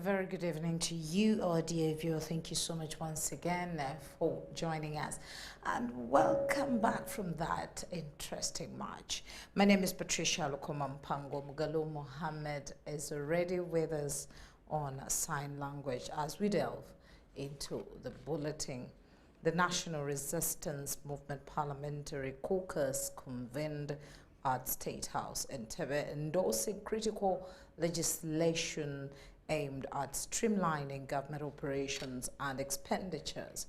very good evening to you, our dear viewer. Thank you so much once again for joining us. And welcome back from that interesting match. My name is Patricia Lukomampango. Mugalo Mohammed is already with us on sign language as we delve into the bulletin. The National Resistance Movement Parliamentary Caucus convened at State House in Entebbe, endorsing critical legislation aimed at streamlining government operations and expenditures.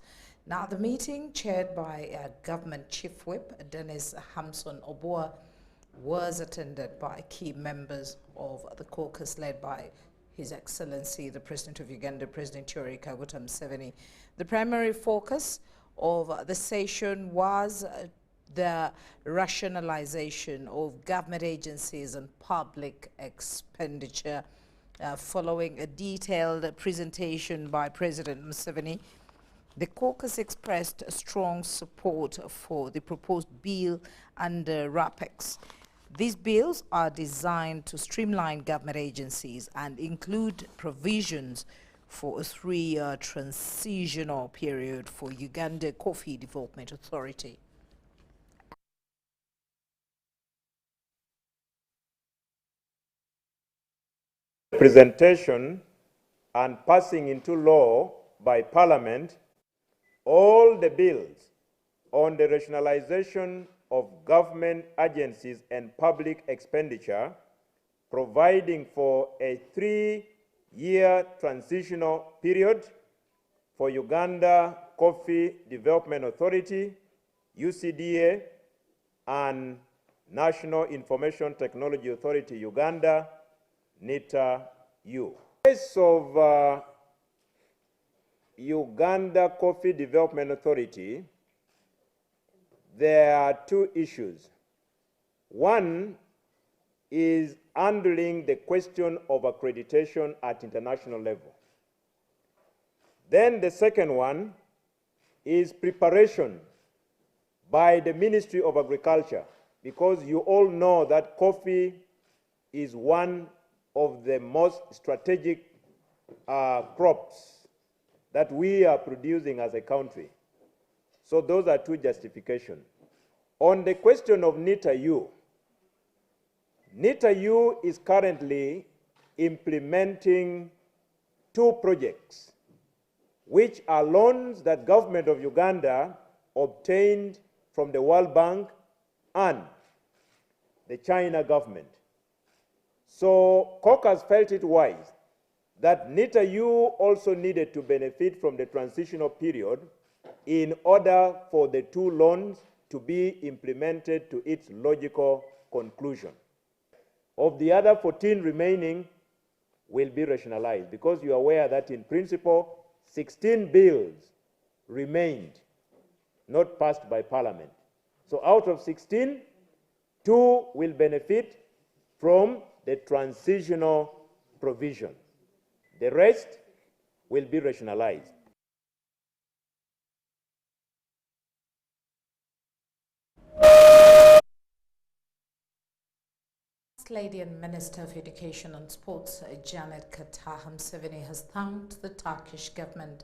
Now, the meeting, chaired by Government Chief Whip Dennis Hamson Obua, was attended by key members of the caucus led by His Excellency, the President of Uganda, President Yoweri Kaguta Museveni. The primary focus of the session was the rationalization of government agencies and public expenditure. Following a detailed presentation by President Museveni, the caucus expressed strong support for the proposed bill under RAPEX. These bills are designed to streamline government agencies and include provisions for a 3-year transitional period for Uganda-Turkey Development Authority. Presentation and passing into law by Parliament all the bills on the rationalization of government agencies and public expenditure, providing for a 3-year transitional period for Uganda-Turkey Development Authority, UCDA, and National Information Technology Authority, Uganda, NITA-U. In case of Uganda-Turkey Development Authority, there are two issues. One is handling the question of accreditation at international level. Then the second one is preparation by the Ministry of Agriculture, because you all know that coffee is one of the most strategic crops that we are producing as a country. So those are two justifications. On the question of NITA-U, NITA-U is currently implementing 2 projects, which are loans that government of Uganda obtained from the World Bank and the China government. So caucus felt it wise that NITA-U also needed to benefit from the transitional period in order for the 2 loans to be implemented to its logical conclusion. Of the other 14 remaining will be rationalized, because you are aware that in principle 16 bills remained not passed by Parliament. So out of 16, 2 will benefit from the transitional provision. The rest will be rationalized. First Lady and Minister of Education and Sports, Janet Kataha Museveni, has thanked the Turkish government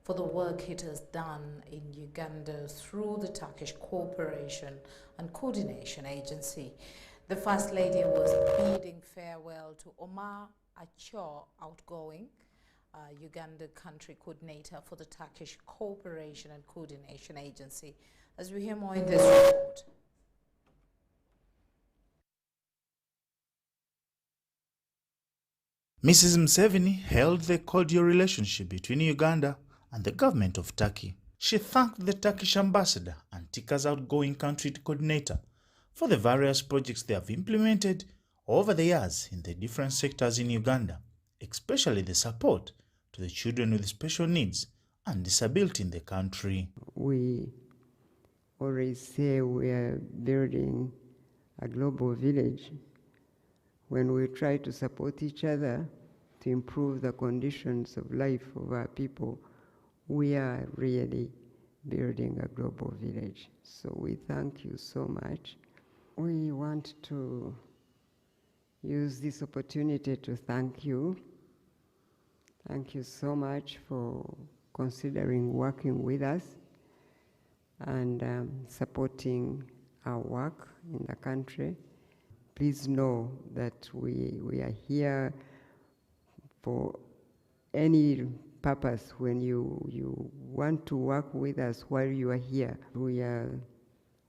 for the work it has done in Uganda through the Turkish Cooperation and Coordination Agency. The First Lady was bidding farewell to Omar Acho, outgoing Uganda country coordinator for the Turkish Cooperation and Coordination Agency. As we hear more in this report. Mrs. Museveni hailed the cordial relationship between Uganda and the government of Turkey. She thanked the Turkish ambassador and TICA's outgoing country coordinator for the various projects they have implemented over the years in the different sectors in Uganda, especially the support to the children with special needs and disability in the country. We always say we are building a global village when we try to support each other to improve the conditions of life of our people. We are really building a global village. So we thank you so much. We want to use this opportunity to thank you Thank you so much for considering working with us and supporting our work in the country. Please know that we are here for any purpose. When you want to work with us while you are here, we are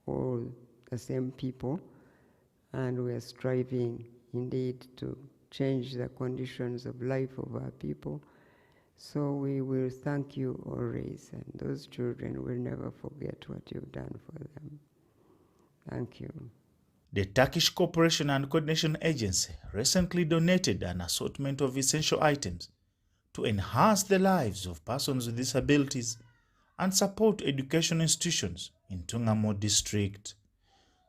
all the same people, and we are striving indeed to change the conditions of life of our people. So we will thank you always, and those children will never forget what you've done for them. Thank you. The Turkish Cooperation and Coordination Agency recently donated an assortment of essential items to enhance the lives of persons with disabilities and support education institutions in Tungamo district.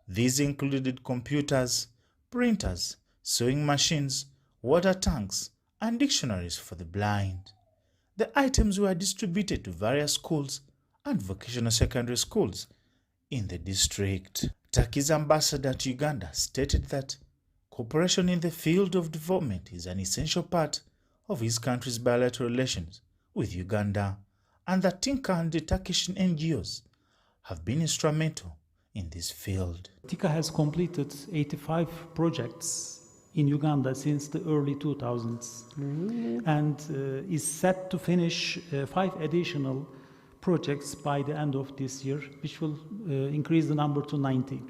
These included computers, printers, sewing machines, water tanks, and dictionaries for the blind. The items were distributed to various schools and vocational secondary schools in the district. Turkey's ambassador to Uganda stated that cooperation in the field of development is an essential part of his country's bilateral relations with Uganda, and that TINCA and the Turkish NGOs have been instrumental in this field. TICA has completed 85 projects in Uganda since the early 2000s and is set to finish 5 additional projects by the end of this year, which will increase the number to 90.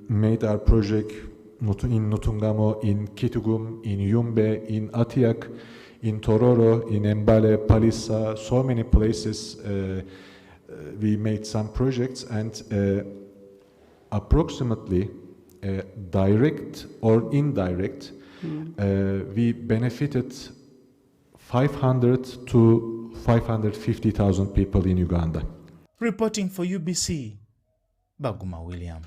Made our project in Notungamo, in Kitugum, in Yumbe, in Atiak, in Tororo, in Mbale, Palisa, so many places we made some projects, and approximately direct or indirect, we benefited 500 to 550,000 people in Uganda. Reporting for UBC, Baguma William.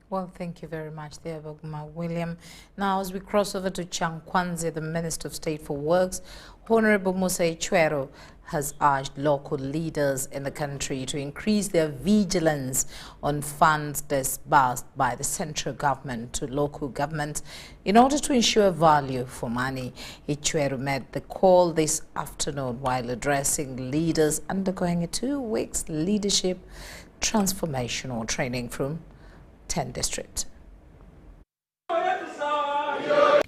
Well, thank you very much there, Baguma William. Now, as we cross over to Chankwanze, the Minister of State for Works, Honorable Musa Ichwero has urged local leaders in the country to increase their vigilance on funds disbursed by the central government to local governments in order to ensure value for money. Ichwero made the call this afternoon while addressing leaders undergoing a 2 weeks leadership transformational training from 10 districts.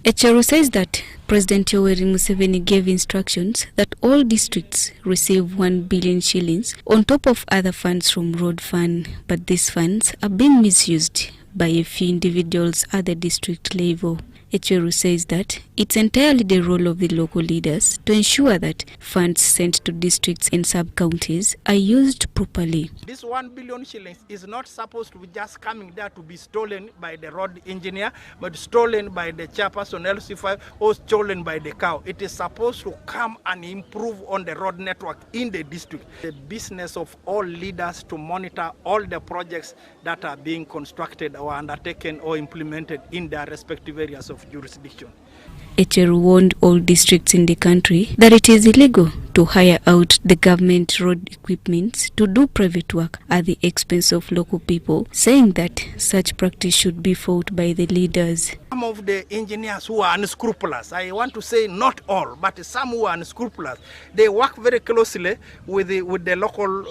Ichwero says that President Yoweri Museveni gave instructions that all districts receive 1 billion shillings on top of other funds from Road Fund, but these funds are being misused by a few individuals at the district level. Ichwero says that it's entirely the role of the local leaders to ensure that funds sent to districts and sub-counties are used properly. This 1 billion shillings is not supposed to be just coming there to be stolen by the road engineer, but stolen by the chairperson LC5 or stolen by the cow. It is supposed to come and improve on the road network in the district. The business of all leaders to monitor all the projects that are being constructed or undertaken or implemented in their respective areas of jurisdiction. Ichwero warned all districts in the country that it is illegal to hire out the government road equipment to do private work at the expense of local people, saying that such practice should be fought by the leaders. Some of the engineers who are unscrupulous, I want to say not all, but some who are unscrupulous, they work very closely with the local,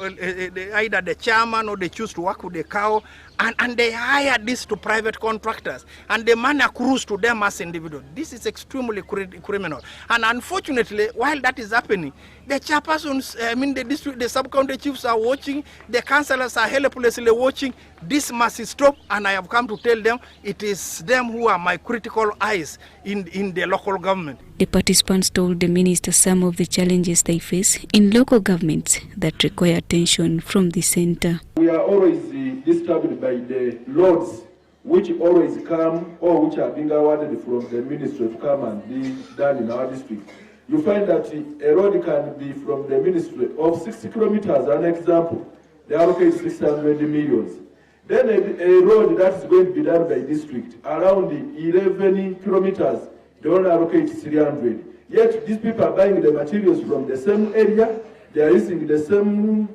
either the chairman or they choose to work with the cow, and they hire this to private contractors, and the money accrues to them as individuals. This is extremely criminal. And unfortunately, while that is happening, the chairpersons, the district, the sub-county chiefs are watching, the councillors are helplessly watching. This must stop, and I have come to tell them it is them who are my critical eyes in the local government. The participants told the minister some of the challenges they face in local governments that require attention from the centre. We are always disturbed by the roads which always come or which are being awarded from the ministry to come and be done in our district. You find that a road can be from the ministry of 60 kilometers, an example. They allocate 600 millions. Then a road that is going to be done by district, around 11 kilometers, they only allocate 300. Yet these people are buying the materials from the same area, they are using the same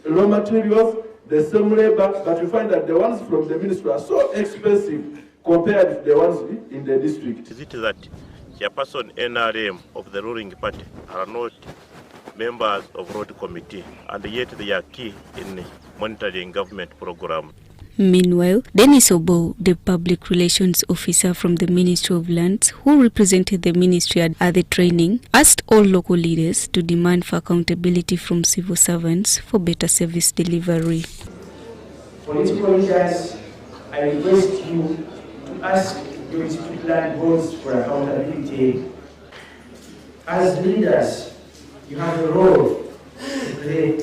raw materials, the same labor, but you find that the ones from the ministry are so expensive compared to the ones in the district. Is it that chairperson NRM of the ruling party are not members of road committee, and yet they are key in monitoring government program. Meanwhile, Dennis Obo, the public relations officer from the Ministry of Lands, who represented the ministry at the training, asked all local leaders to demand for accountability from civil servants for better service delivery. Political leaders, I request you to ask your district land boards for accountability. As leaders, you have a role to play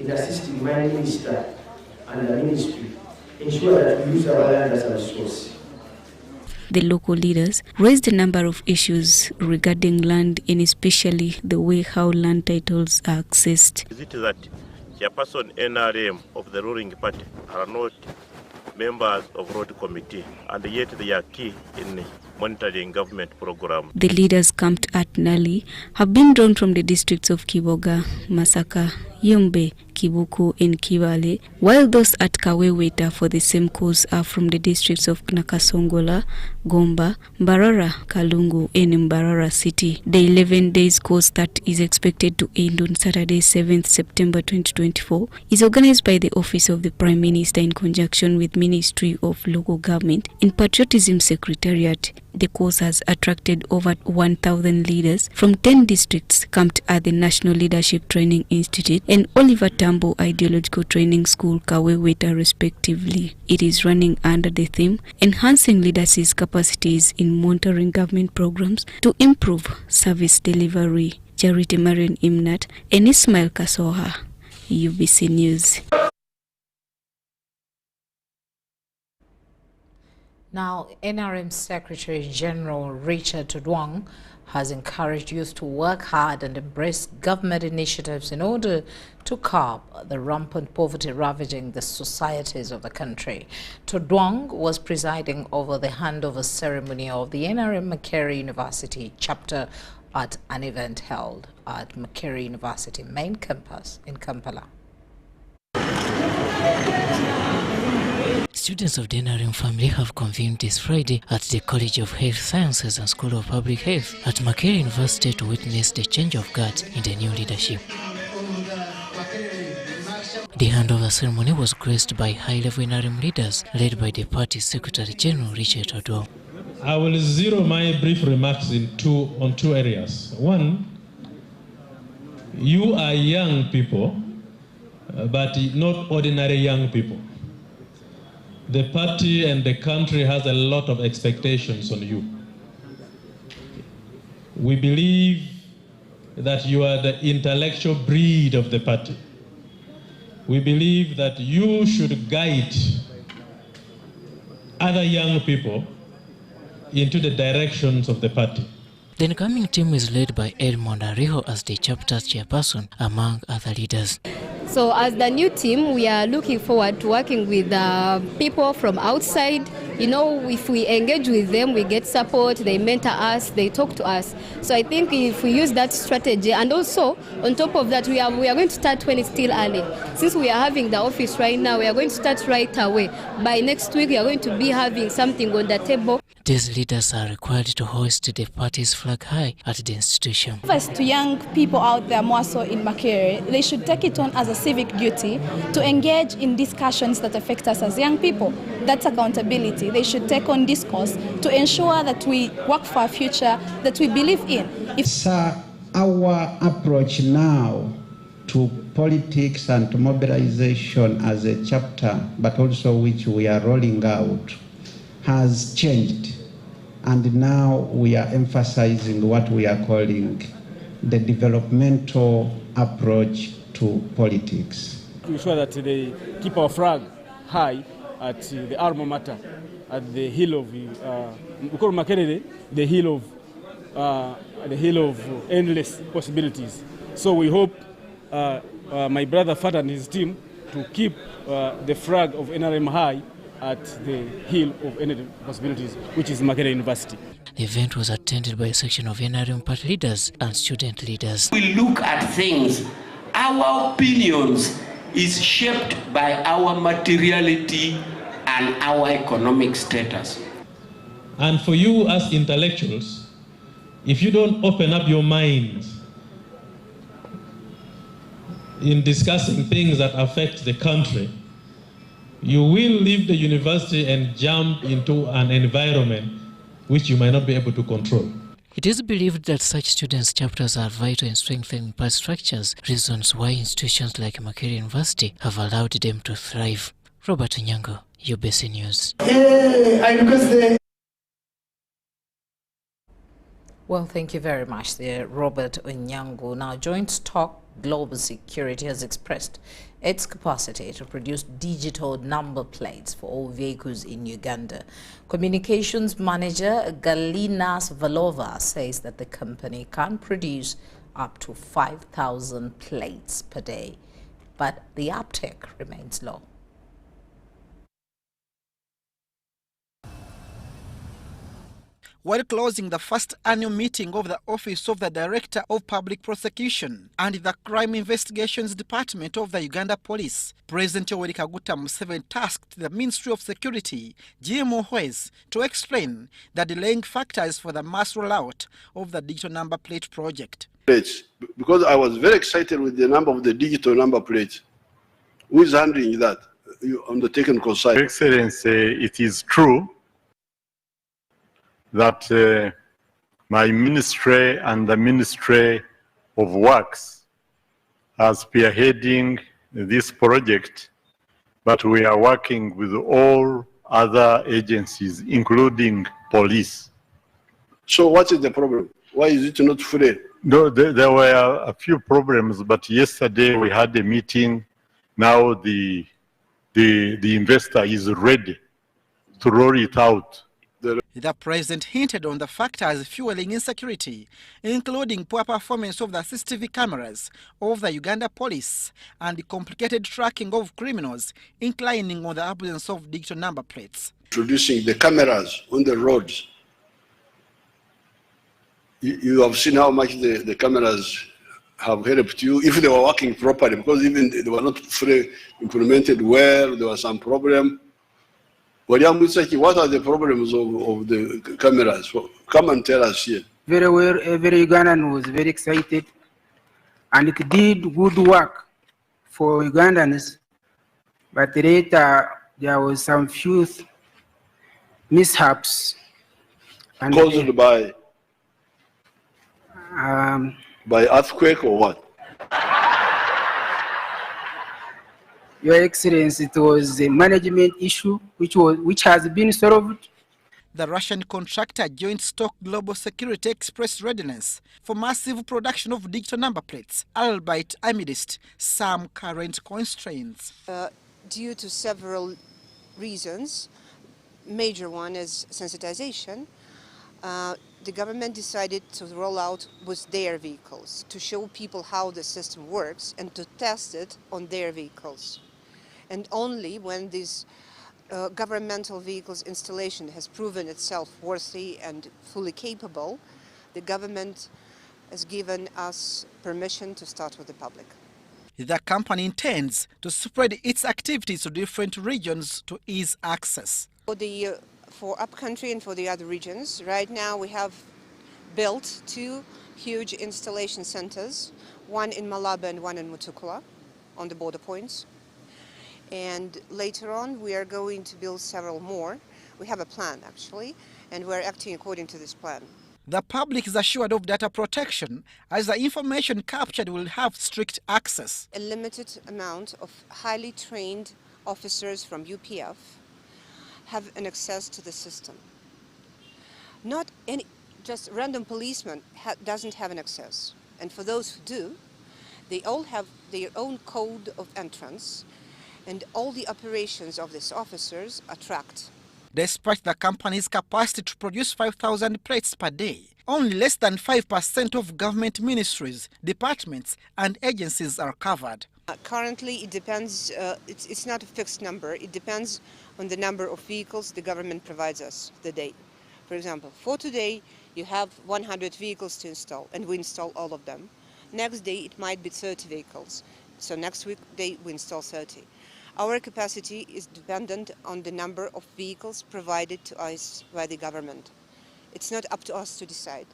in assisting my minister and the ministry. Ensure that we use our land as a resource. The local leaders raised a number of issues regarding land and especially the way how land titles are accessed. Is it that chairperson NRM of the ruling party are not members of road committee, and yet they are key in monitoring government program? The leaders camped at Nali have been drawn from the districts of Kiboga, Masaka, Yumbe, Kibuku and Kivale, while those at Kaweweta for the same cause are from the districts of Nakasongola, Gomba, Mbarara, Kalungu and Mbarara City. The 11 days course that is expected to end on Saturday 7th September 2024 is organized by the Office of the Prime Minister in conjunction with Ministry of Local Government and Patriotism Secretariat. The course has attracted over 1,000 leaders from 10 districts camped at the National Leadership Training Institute and Oliver Tambo Ideological Training School, Kaweweta, respectively. It is running under the theme Enhancing Leadership's Capacities in Monitoring Government Programs to Improve Service Delivery. Charity Marian Imnat and Ismail Kasoha, UBC News. Now, NRM Secretary General Richard Tudwang has encouraged youth to work hard and embrace government initiatives in order to curb the rampant poverty ravaging the societies of the country. Tudwang was presiding over the handover ceremony of the NRM Makerere University chapter at an event held at Makerere University main campus in Kampala. Students of the NRM family have convened this Friday at the College of Health Sciences and School of Public Health at Makerere University to witness the change of guard in the new leadership. The handover ceremony was graced by high-level NRM leaders led by the party's Secretary General Richard Tudwang. I will zero my brief remarks on two areas. One, you are young people, but not ordinary young people. The party and the country has a lot of expectations on you. We believe that you are the intellectual breed of the party. We believe that you should guide other young people into the directions of the party. The incoming team is led by Edmond Ariho as the chapter's chairperson, among other leaders. So as the new team, we are looking forward to working with people from outside. You know, if we engage with them, we get support, they mentor us, they talk to us. So I think if we use that strategy, and also on top of that, we are going to start when it's still early. Since we are having the office right now, we are going to start right away. By next week, we are going to be having something on the table. These leaders are required to hoist the party's flag high at the institution. Advice to young people out there, more so in Makerere, they should take it on as a civic duty to engage in discussions that affect us as young people. That's accountability. They should take on discourse to ensure that we work for a future that we believe in. Our approach now to politics and to mobilization as a chapter, but also which we are rolling out, has changed, and now we are emphasizing what we are calling the developmental approach to politics. To ensure that they keep our flag high at the alma mater, at the hill of we call Makerere the hill of endless possibilities. So we hope my brother Fat and his team to keep the flag of NRM high at the hill of energy possibilities, which is Makerere University. The event was attended by a section of NRM party leaders and student leaders. We look at things, our opinions is shaped by our materiality and our economic status. And for you as intellectuals, if you don't open up your mind in discussing things that affect the country, you will leave the university and jump into an environment which you might not be able to control. It is believed that such students' chapters are vital in strengthening past structures, reasons why institutions like Makerere University have allowed them to thrive. Robert Onyango, UBC News. Well, thank you very much there, Robert Onyango. Now, Joint Stock Global Security has expressed its capacity to produce digital number plates for all vehicles in Uganda. Communications manager Galina Svalova says that the company can produce up to 5,000 plates per day, but the uptake remains low. While closing the first annual meeting of the Office of the Director of Public Prosecution and the Crime Investigations Department of the Uganda Police, President Yoweri Kaguta Museveni tasked the Ministry of Security, GMO Hwez, to explain the delaying factors for the mass rollout of the digital number plate project. Because I was very excited with the number of the digital number plates. Who is handling that on the technical side? Excellency, it is true that my ministry and the Ministry of Works are spearheading this project, but we are working with all other agencies, including police. So what is the problem? Why is it not free? No, there were a few problems, but yesterday we had a meeting. Now the investor is ready to roll it out. The president hinted on the factors fueling insecurity, including poor performance of the CCTV cameras of the Uganda police and the complicated tracking of criminals, inclining on the absence of digital number plates. Introducing the cameras on the roads. You have seen how much the cameras have helped you, if they were working properly, because even they were not fully implemented well, there was some problem. What are the problems of the cameras? Come and tell us here. Very well, every Ugandan was very excited, and it did good work for Ugandans. But later, there was some few mishaps. And caused by earthquake or what? Your Excellency, it was a management issue which has been solved. The Russian contractor Joint Stock Global Security expressed readiness for massive production of digital number plates, albeit amidst some current constraints. Due to several reasons, major one is sensitization. The government decided to roll out with their vehicles to show people how the system works and to test it on their vehicles. And only when this governmental vehicles installation has proven itself worthy and fully capable, the government has given us permission to start with the public. The company intends to spread its activities to different regions to ease access. For upcountry and for the other regions, right now we have built 2 huge installation centers, one in Malaba and one in Mutukula on the border points. And later on we are going to build several more. We have a plan actually, and we're acting according to this plan. The public is assured of data protection as the information captured will have strict access. A limited amount of highly trained officers from UPF have an access to the system. Not any, just random policeman doesn't have an access. And for those who do, they all have their own code of entrance, and all the operations of these officers are tracked. Despite the company's capacity to produce 5,000 plates per day, only less than 5% of government ministries, departments and agencies are covered. Currently, it depends, it's not a fixed number. It depends on the number of vehicles the government provides us the day. For example, for today, you have 100 vehicles to install, and we install all of them. Next day, it might be 30 vehicles. So next week, we install 30. Our capacity is dependent on the number of vehicles provided to us by the government. It's not up to us to decide.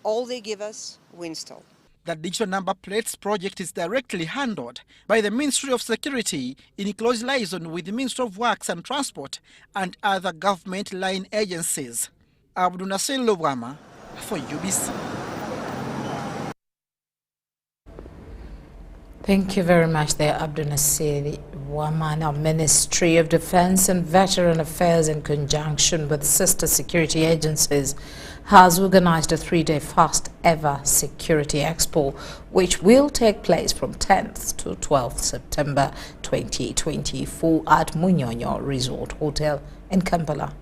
all they give us, we install. The digital number plates project is directly handled by the Ministry of Security in close liaison with the Ministry of Works and Transport and other government line agencies. Abdul Nasser Lobwama for UBC. Thank you very much there, Abdul Nasser Waman. Our Ministry of Defense and Veteran Affairs, in conjunction with sister security agencies, has organized a 3-day first ever security expo, which will take place from 10th to 12th September 2024 at Munyonyo Resort Hotel in Kampala.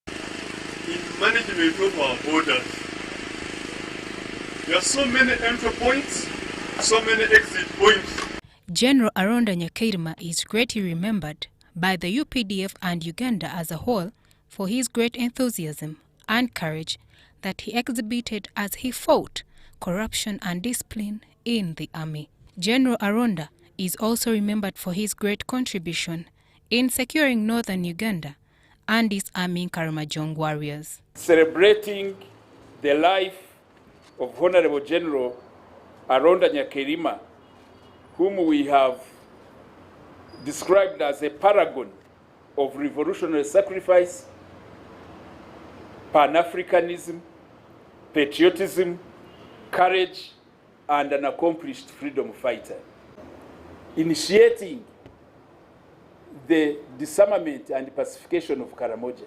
In management of our borders, there are so many entry points, so many exit points. General Aronda Nyakairima is greatly remembered by the UPDF and Uganda as a whole for his great enthusiasm and courage that he exhibited as he fought corruption and discipline in the army. General Aronda is also remembered for his great contribution in securing northern Uganda and disarming Karamojong warriors. Celebrating the life of Honorable General Aronda Nyakairima, whom we have described as a paragon of revolutionary sacrifice, Pan-Africanism, patriotism, courage, and an accomplished freedom fighter. Initiating the disarmament and pacification of Karamoja.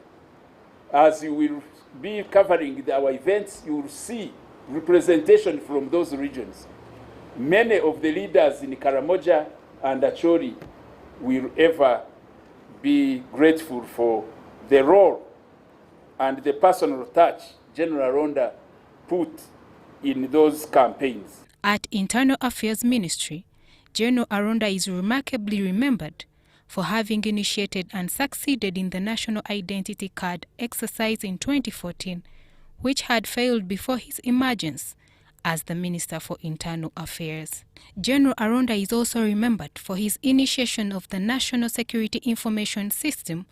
As you will be covering our events, you will see representation from those regions. Many of the leaders in Karamoja and Acholi will ever be grateful for the role and the personal touch General Aronda put in those campaigns. At Internal Affairs Ministry, General Aronda is remarkably remembered for having initiated and succeeded in the National Identity Card exercise in 2014, which had failed before his emergence as the Minister for Internal Affairs. General Aronda is also remembered for his initiation of the National Security Information System,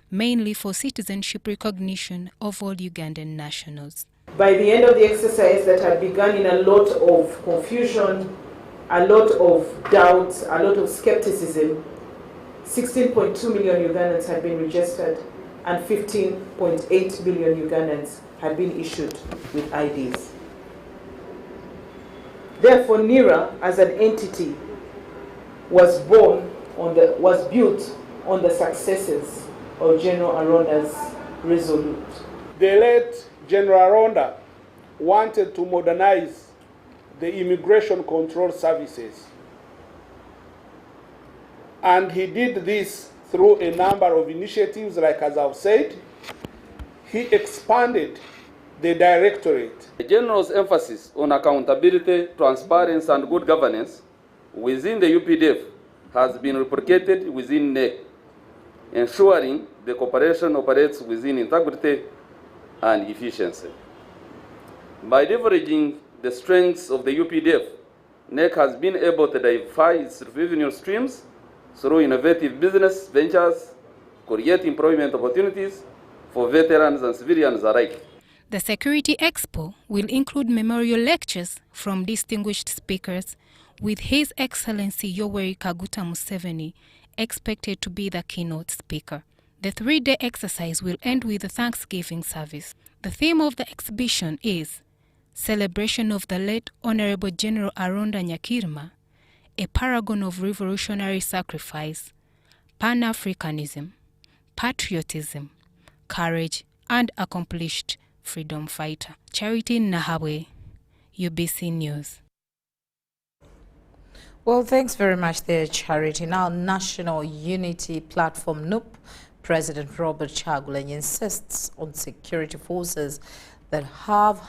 mainly for citizenship recognition of all Ugandan nationals. By the end of the exercise that had begun in a lot of confusion, a lot of doubts, a lot of skepticism, 16.2 million Ugandans had been registered and 15.8 billion Ugandans had been issued with IDs. Therefore, NIRA as an entity was built on the successes of General Aronda's Resolute. The late General Aronda wanted to modernize the immigration control services. And he did this through a number of initiatives, like as I've said. He expanded the directorate. The General's emphasis on accountability, transparency, and good governance within the UPDF has been replicated within NEC, ensuring the cooperation operates within integrity and efficiency. By leveraging the strengths of the UPDF, NEC has been able to diversify its revenue streams through innovative business ventures, create employment opportunities for veterans and civilians alike. The Security Expo will include memorial lectures from distinguished speakers, with His Excellency Yoweri Kaguta Museveni expected to be the keynote speaker. The 3-day exercise will end with a Thanksgiving service. The theme of the exhibition is Celebration of the late Honorable General Aronda Nyakairima, a paragon of revolutionary sacrifice, Pan-Africanism, patriotism, courage, and accomplished freedom fighter. Charity Nahabwe, UBC News. Well, thanks very much there, Charity. Now, National Unity Platform NUP President Robert Kyagulanyi insists on security forces that have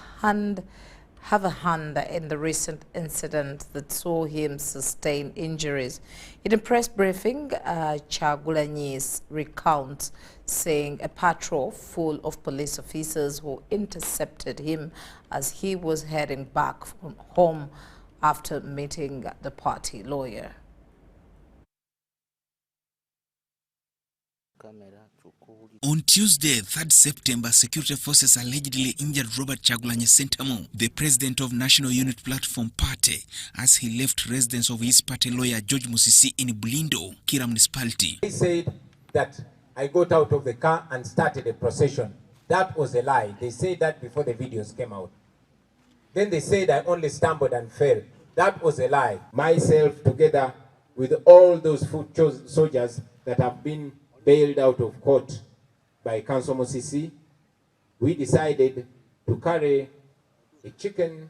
a hand in the recent incident that saw him sustain injuries. In a press briefing, Kyagulanyi recounts saying a patrol full of police officers who intercepted him as he was heading back from home after meeting the party lawyer. On Tuesday, 3rd September, security forces allegedly injured Robert Kyagulanyi Ssentamu, the president of National Unity Platform Party, as he left residence of his party lawyer George Musisi in Bulindo, Kira municipality. He said that I got out of the car and started a procession. That was a lie. They said that before the videos came out. Then they said I only stumbled and fell. That was a lie. Myself, together with all those foot soldiers that have been bailed out of court by Council Musisi, we decided to carry a chicken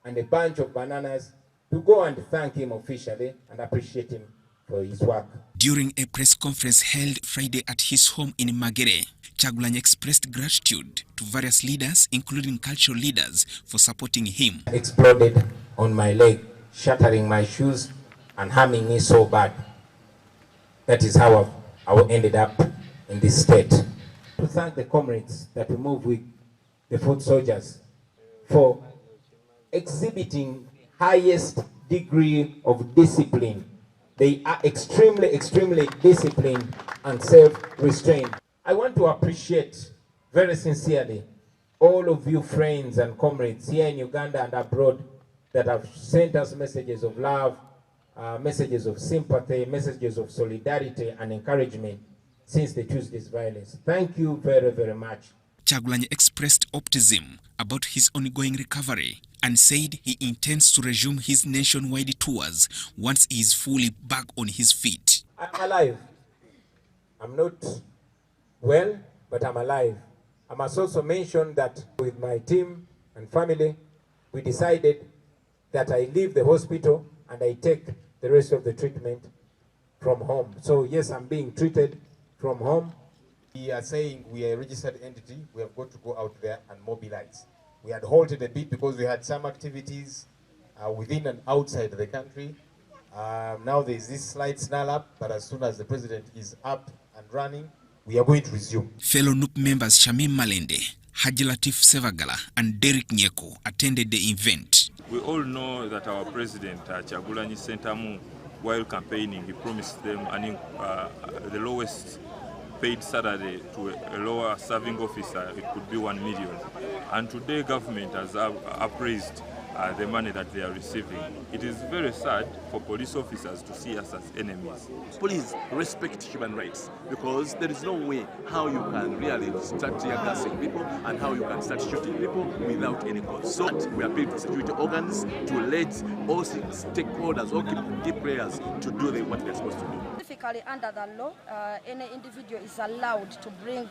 and a bunch of bananas to go and thank him officially and appreciate him for his work. During a press conference held Friday at his home in Magere, Kyagulanyi expressed gratitude to various leaders, including cultural leaders, for supporting him. Exploded on my leg, shattering my shoes and harming me so bad. That is how I ended up in this state. To thank the comrades that we moved with, the foot soldiers, for exhibiting highest degree of discipline. They are extremely, extremely disciplined and self-restrained. I want to appreciate very sincerely all of you friends and comrades here in Uganda and abroad that have sent us messages of love, messages of sympathy, messages of solidarity and encouragement since the Tuesday's violence. Thank you very, very much. Kyagulanyi expressed optimism about his ongoing recovery and said he intends to resume his nationwide tours once he is fully back on his feet. I'm alive. I'm not well, but I'm alive. I must also mention that with my team and family, we decided that I leave the hospital and I take the rest of the treatment from home. So yes, I'm being treated from home. We are saying we are a registered entity. We have got to go out there and mobilize. We had halted a bit because we had some activities within and outside the country. Now there's this slight snarl up, but as soon as the president is up and running, we are going to resume. Fellow NUP members Shamim Malende, Haji Latif Sevagala and Derek Nyeko attended the event. We all know that our president, Kyagulanyi Ssentamu, while campaigning, he promised them the lowest paid salary to a lower serving officer. It could be 1 million. And today government has appraised the money that they are receiving. It is very sad for police officers to see us as enemies. Please respect human rights, because there is no way how you can really start tear gassing people and how you can start shooting people without any cause. So we appeal to security organs to let all stakeholders, all key players to do what they're supposed to do. Specifically under the law, any individual is allowed to bring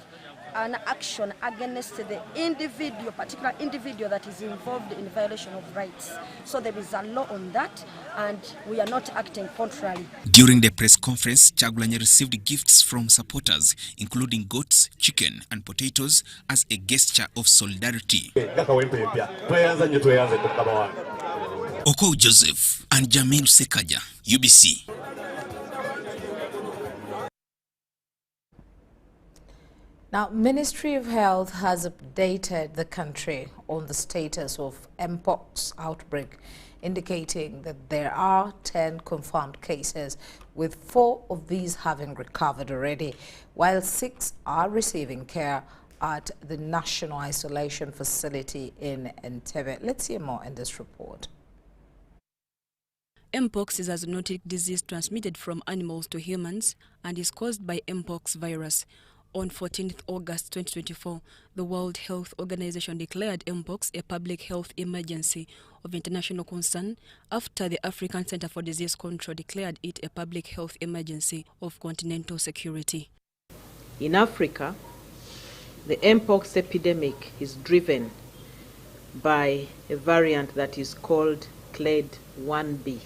an action against the individual, particular individual that is involved in violation of rights. So there is a law on that, and we are not acting contrary. During the press conference, Kyagulanyi received gifts from supporters, including goats, chicken, and potatoes, as a gesture of solidarity. Oko Joseph and Jamil Sekaja, UBC. Now, Ministry of Health has updated the country on the status of Mpox outbreak, indicating that there are 10 confirmed cases, with 4 of these having recovered already, while 6 are receiving care at the National Isolation Facility in Entebbe. Let's hear more in this report. Mpox is a zoonotic disease transmitted from animals to humans and is caused by Mpox virus. On 14th August 2024, the World Health Organization declared Mpox a public health emergency of international concern after the African Center for Disease Control declared it a public health emergency of continental security. In Africa, the Mpox epidemic is driven by a variant that is called Clade 1b,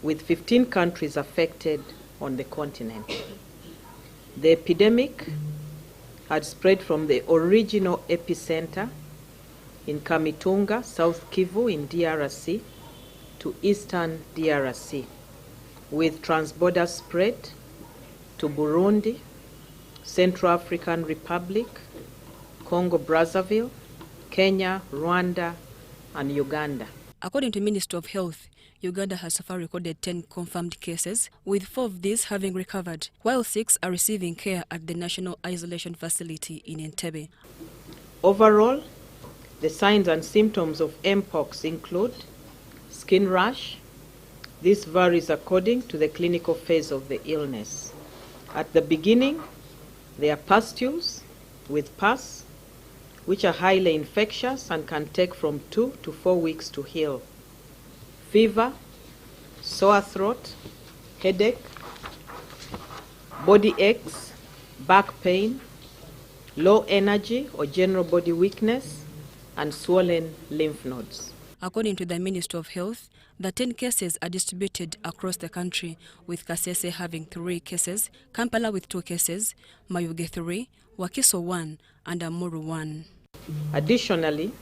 with 15 countries affected on the continent. The epidemic had spread from the original epicenter in Kamitunga, South Kivu in DRC, to eastern DRC, with transborder spread to Burundi, Central African Republic, Congo-Brazzaville, Kenya, Rwanda, and Uganda. According to Ministry of Health, Uganda has so far recorded 10 confirmed cases, with 4 of these having recovered, while 6 are receiving care at the National Isolation Facility in Entebbe. Overall, the signs and symptoms of Mpox include skin rash. This varies according to the clinical phase of the illness. At the beginning, there are pustules with pus, which are highly infectious and can take from 2 to 4 weeks to heal. Fever, sore throat, headache, body aches, back pain, low energy or general body weakness, and swollen lymph nodes. According to the Ministry of Health, the 10 cases are distributed across the country, with Kasese having 3 cases, Kampala with 2 cases, Mayuge 3, Wakiso 1, and Amuru 1. Additionally,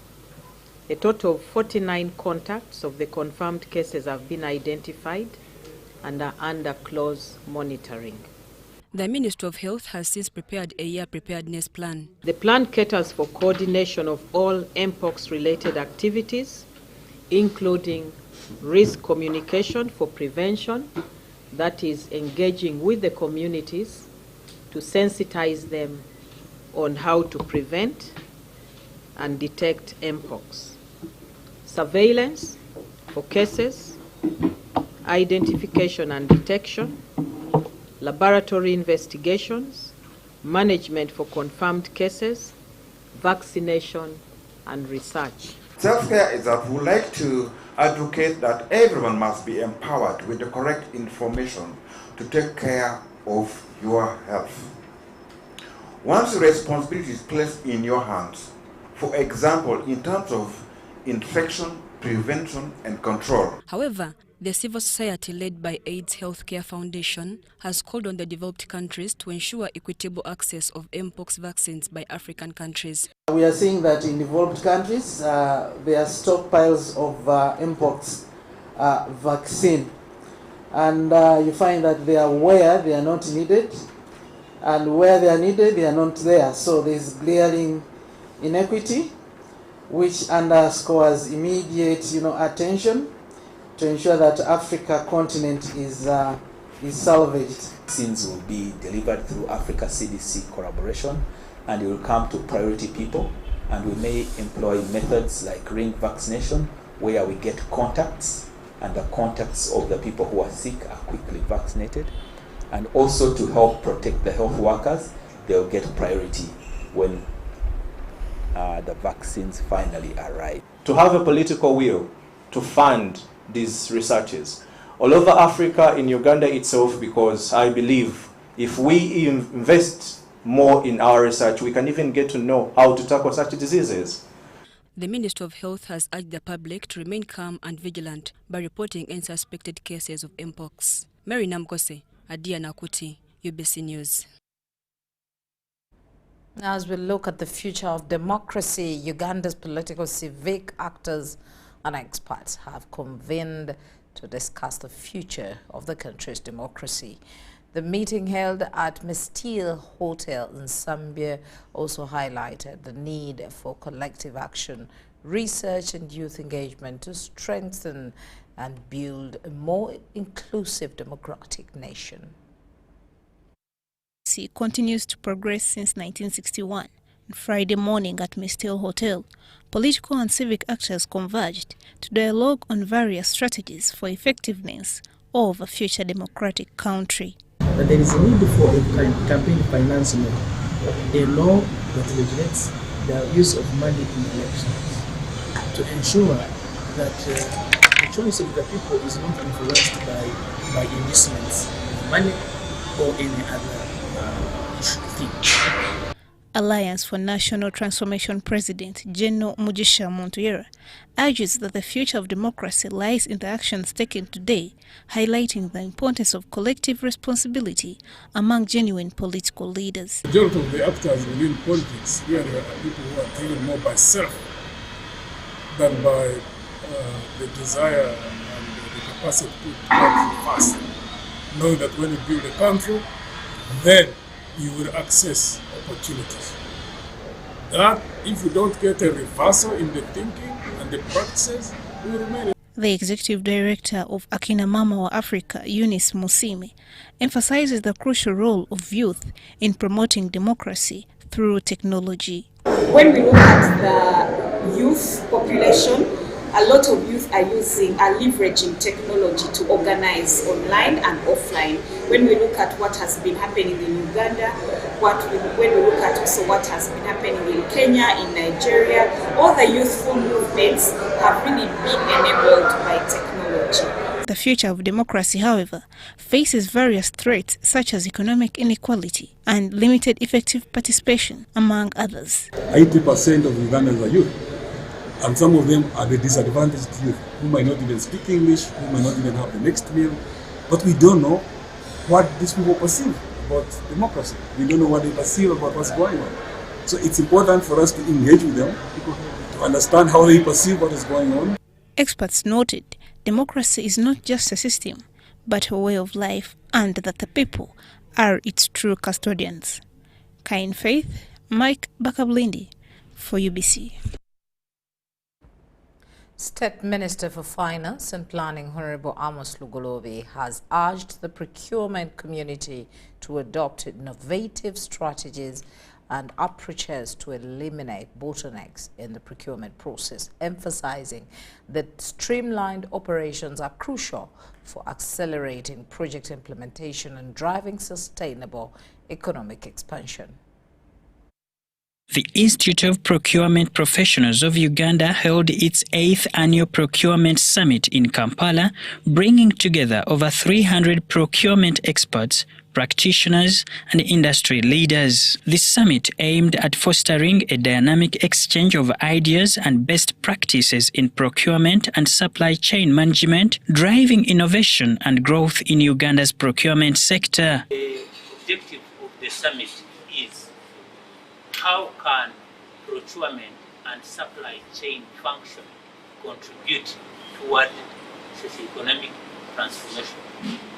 a total of 49 contacts of the confirmed cases have been identified and are under close monitoring. The Ministry of Health has since prepared a year preparedness plan. The plan caters for coordination of all Mpox-related activities, including risk communication for prevention, that is, engaging with the communities to sensitize them on how to prevent and detect Mpox. Surveillance for cases, identification and detection, laboratory investigations, management for confirmed cases, vaccination and research. Self-care is that we would like to advocate that everyone must be empowered with the correct information to take care of your health. Once the responsibility is placed in your hands, for example, in terms of infection, prevention and control. However, the civil society led by AIDS Healthcare Foundation has called on the developed countries to ensure equitable access of Mpox vaccines by African countries. We are seeing that in developed countries, there are stockpiles of Mpox vaccine. And you find that they are where they are not needed, and where they are needed, they are not there. So there is glaring inequity, which underscores immediate, attention to ensure that Africa continent is salvaged. Vaccines will be delivered through Africa CDC collaboration, and it will come to priority people, and we may employ methods like ring vaccination, where we get contacts, and the contacts of the people who are sick are quickly vaccinated, and also to help protect the health workers, they'll get priority when the vaccines finally arrive. To have a political will to fund these researches all over Africa, in Uganda itself, because I believe if we invest more in our research, we can even get to know how to tackle such diseases. The Ministry of Health has urged the public to remain calm and vigilant by reporting any suspected cases of Mpox. Mary Namkose, Adia Nakuti, UBC News. As we look at the future of democracy, Uganda's political civic actors and experts have convened to discuss the future of the country's democracy. The meeting held at Mestil Hotel in Zambia also highlighted the need for collective action, research and youth engagement to strengthen and build a more inclusive democratic nation. Continues to progress since 1961. On Friday morning at Mestil Hotel, political and civic actors converged to dialogue on various strategies for effectiveness of a future democratic country. But there is a need for a campaign finance law, a law that regulates the use of money in elections to ensure that the choice of the people is not influenced by investments, money, or any other thing. Alliance for National Transformation President General Mugisha Montuyera urges that the future of democracy lies in the actions taken today, highlighting the importance of collective responsibility among genuine political leaders. The majority of the actors within politics here are people who are driven more by self than by the desire and the capacity to work fast. Knowing that when you build a country, then you will access opportunities. That if you don't get a reversal in the thinking and the practices, you will remain The executive director of Akina Mama wa Africa, Eunice Musimi, emphasizes the crucial role of youth in promoting democracy through technology. When we look at the youth population, a lot of youth are leveraging technology to organize online and offline. When we look at what has been happening in Uganda, when we look at also what has been happening in Kenya, in Nigeria, all the youthful movements have really been enabled by technology. The future of democracy, however, faces various threats such as economic inequality and limited effective participation, among others. 80% of Ugandans are youth. And some of them are the disadvantaged youth who might not even speak English, who might not even have the next meal. But we don't know what these people perceive about democracy. We don't know what they perceive about what's going on. So it's important for us to engage with them, to understand how they perceive what is going on. Experts noted democracy is not just a system, but a way of life, and that the people are its true custodians. Kind Faith, Mike Bakablindi for UBC. State Minister for Finance and Planning, Honorable Amos Lugolobi, has urged the procurement community to adopt innovative strategies and approaches to eliminate bottlenecks in the procurement process, emphasizing that streamlined operations are crucial for accelerating project implementation and driving sustainable economic expansion. The Institute of Procurement Professionals of Uganda held its 8th annual Procurement Summit in Kampala, bringing together over 300 procurement experts, practitioners, and industry leaders. This summit aimed at fostering a dynamic exchange of ideas and best practices in procurement and supply chain management, driving innovation and growth in Uganda's procurement sector. The objective of the summit is how can procurement and supply chain function contribute toward socio-economic transformation?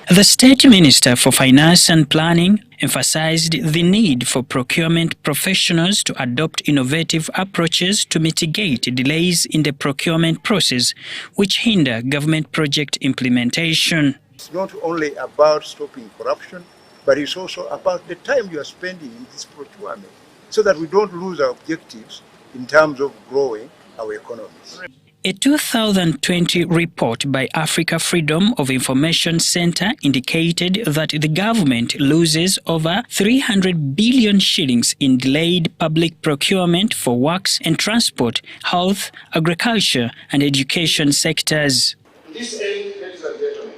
The State Minister for Finance and Planning emphasized the need for procurement professionals to adopt innovative approaches to mitigate delays in the procurement process, which hinder government project implementation. It's not only about stopping corruption, but it's also about the time you are spending in this procurement, so that we don't lose our objectives in terms of growing our economies. A 2020 report by Africa Freedom of Information Center indicated that the government loses over 300 billion shillings in delayed public procurement for works and transport, health, agriculture, and education sectors. To this end, ladies and gentlemen,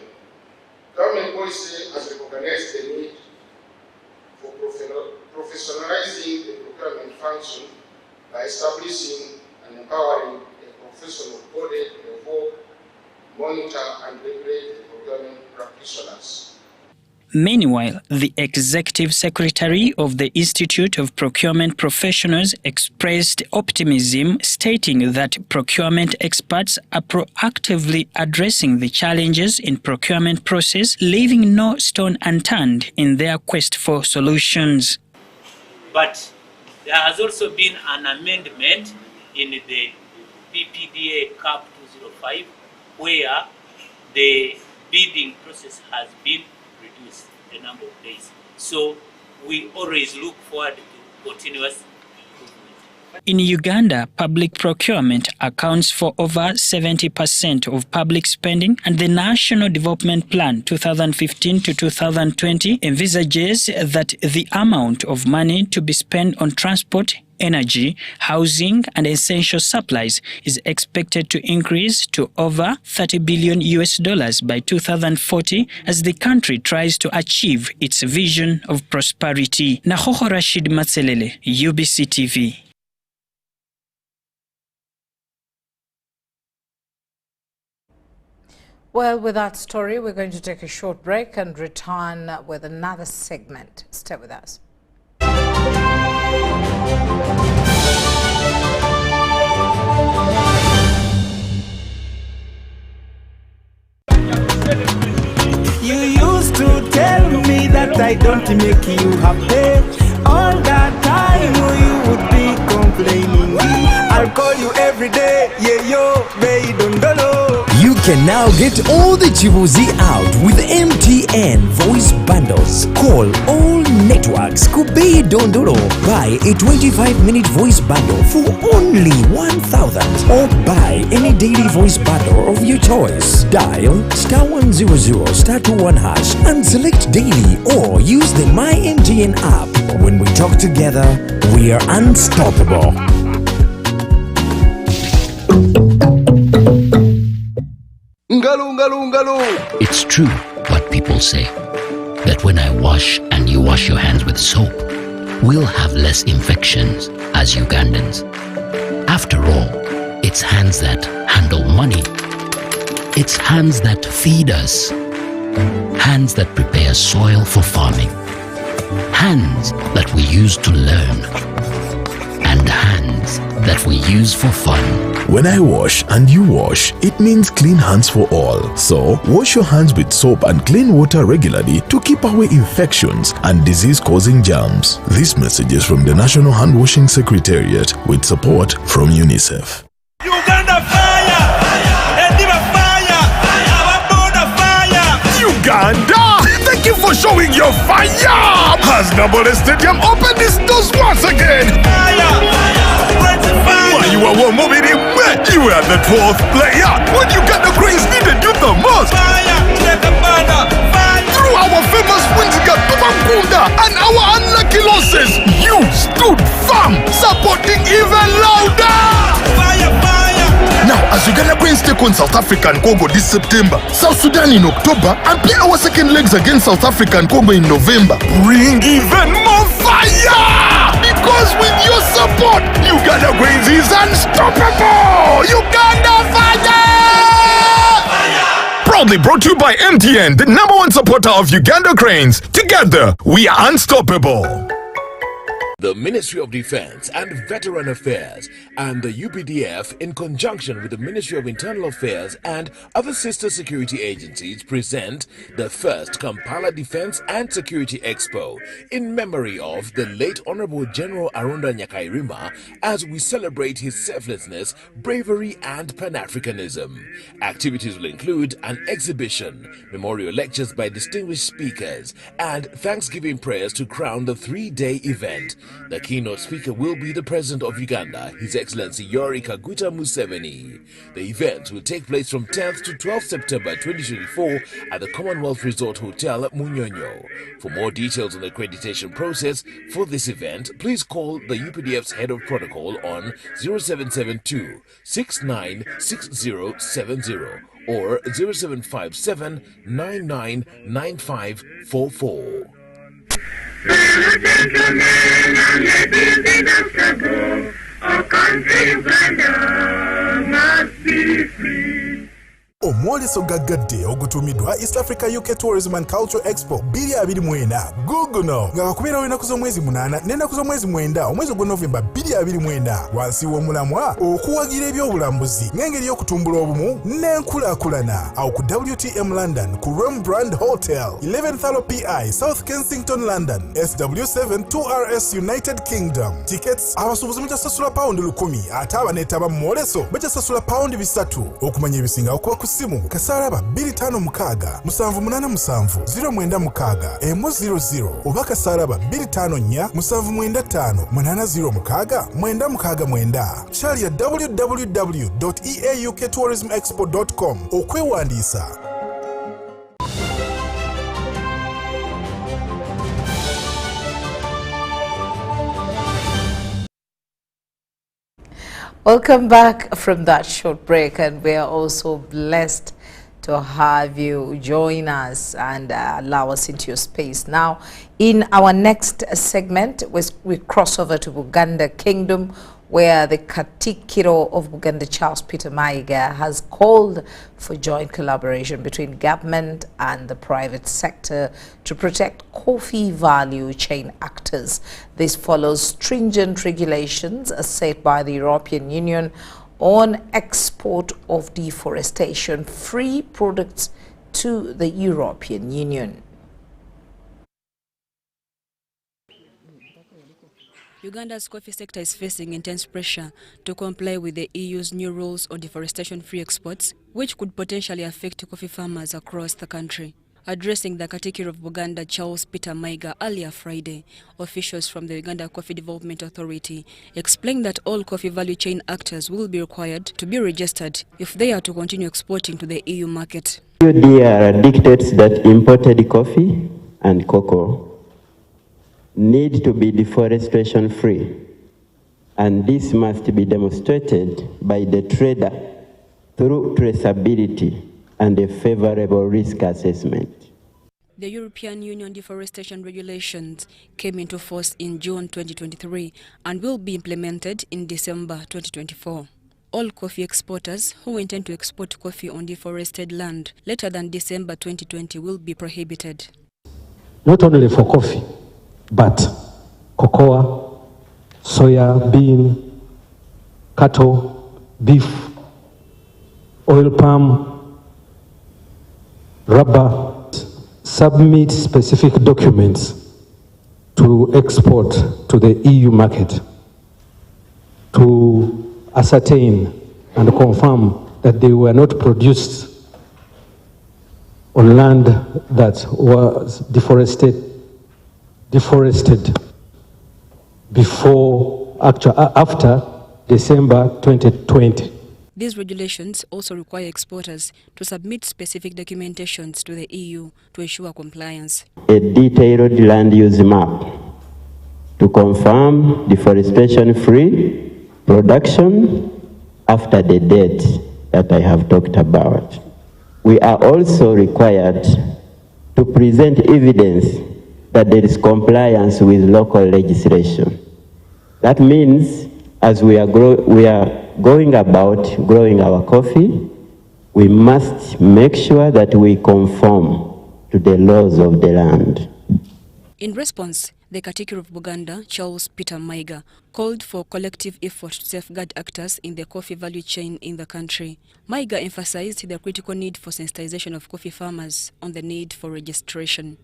government policy has recognized the need for professionalizing the procurement function by establishing and empowering a professional body to evolve, monitor, and regulate the procurement practitioners. Meanwhile, the Executive Secretary of the Institute of Procurement Professionals expressed optimism, stating that procurement experts are proactively addressing the challenges in procurement process, leaving no stone unturned in their quest for solutions. But there has also been an amendment in the BPDA CAP 205 where the bidding process has been reduced the number of days. So we always look forward to continuous improvement. In Uganda, public procurement accounts for over 70% of public spending, and the National Development Plan 2015 to 2020 envisages that the amount of money to be spent on transport, energy, housing, and essential supplies is expected to increase to over $30 billion by 2040 as the country tries to achieve its vision of prosperity. Nahoho Rashid Matselele, UBC TV. Well, with that story, we're going to take a short break and return with another segment. Stay with us. You used to tell me that I don't make you happy. All that time you would be complaining. I'll call you every day, yeah yo, baby don't know. can now get all the chibuzi out with MTN voice bundles. Call all networks Kubei Dondoro. Buy a 25-minute voice bundle for only 1,000 or buy any daily voice bundle of your choice. Dial *100 *21 hash and select daily or use the My MTN app. When we talk together, we are unstoppable. It's true what people say, that when I wash and you wash your hands with soap, we'll have less infections as Ugandans. After all, it's hands that handle money. It's hands that feed us. Hands that prepare soil for farming. Hands that we use to learn. And hands that we use for fun. When I wash and you wash, it means clean hands for all. So, wash your hands with soap and clean water regularly to keep away infections and disease-causing germs. This message is from the National Hand Washing Secretariat with support from UNICEF. Uganda fire! Endiva fire! Our border fire! Uganda! Thank you for showing your fire! Has Nabole Stadium opened its doors once again? While you were one moving in wet, you were the 12th player. When Uganda Cranes needed you the most. Through our famous wins against Uganda and our unlucky losses, you stood firm, supporting even louder. Now, as Uganda Cranes take on South Africa and Congo this September, South Sudan in October, and play our second legs against South Africa and Congo in November, bring even more fire! Because with your support, Uganda Cranes is unstoppable! Uganda fire! Proudly brought to you by MTN, the #1 supporter of Uganda Cranes. Together, we are unstoppable. The Ministry of Defense and Veteran Affairs and the UPDF, in conjunction with the Ministry of Internal Affairs and other sister security agencies, present the first Kampala Defense and Security Expo in memory of the late Honorable General Aronda as we celebrate his selflessness, bravery and Pan-Africanism. Activities will include an exhibition, memorial lectures by distinguished speakers, and Thanksgiving prayers to crown the 3-day event. The keynote speaker will be the President of Uganda, His Excellency Yoweri Kaguta Museveni. The event will take place from 10th to 12th September 2024 at the Commonwealth Resort Hotel at Munyonyo. For more details on the accreditation process for this event, please call the UPDF's Head of Protocol on 0772 696070 or 0757 999544. Fellow gentlemen and ladies in the struggle, our country Uganda must be free. Omwoleso gaggadde ogutumiddwa East Africa UK Tourism and Cultural Expo 2024 guguno nga wakubeerawo ennaku z'omwezi 8 n'ennaku z'omwezi 9 omwezi gwa Novemba 2024 wansi w'omulamwa okuwagira ebyobulambuzi ng'engeri y'okutumbula obumu n'enkulaakulana awo ku WTM London ku Rembrandt Hotel 11th PI South Kensington London SW7 2RS United Kingdom. Tickets abasuubuzi mukyasasula £100 ate abaneetaba mu mwoleso bakyasasula £300 okumanya ebisinga okuba ku simu kasaraba 256 787 096 100 oba kasaraba 254 795 806 969. Kyali ya www.eaukTourismExpo.com okwewandiisa. Welcome back from that short break, and we are also blessed to have you join us and allow us into your space. Now, in our next segment, we cross over to Uganda Kingdom, where the Katikiro of Uganda, Charles Peter Mayiga, has called for joint collaboration between government and the private sector to protect coffee value chain actors. This follows stringent regulations set by the European Union on export of deforestation-free products to the European Union. Uganda's coffee sector is facing intense pressure to comply with the EU's new rules on deforestation-free exports, which could potentially affect coffee farmers across the country. Addressing the Katikkiro of Buganda, Charles Peter Maiga, earlier Friday, officials from the Uganda Coffee Development Authority explained that all coffee value chain actors will be required to be registered if they are to continue exporting to the EU market. UDR dictates that imported coffee and cocoa need to be deforestation free, and this must be demonstrated by the trader through traceability and a favorable risk assessment. The European Union deforestation regulations came into force in June 2023 and will be implemented in December 2024. All coffee exporters who intend to export coffee on deforested land later than December 2020 will be prohibited. Not only for coffee, but cocoa, soya, bean, cattle, beef, oil palm, rubber. Submit specific documents to export to the EU market to ascertain and confirm that they were not produced on land that was deforested after December 2020. These regulations also require exporters to submit specific documentations to the EU to ensure compliance. A detailed land use map to confirm deforestation-free production after the date that I have talked about. We are also required to present evidence that there is compliance with local legislation. That means as we are going about growing our coffee, we must make sure that we conform to the laws of the land. In response, the Katikkiro of Buganda, Charles Peter Maiga, called for collective effort to safeguard actors in the coffee value chain in the country. Maiga emphasized the critical need for sensitization of coffee farmers on the need for registration.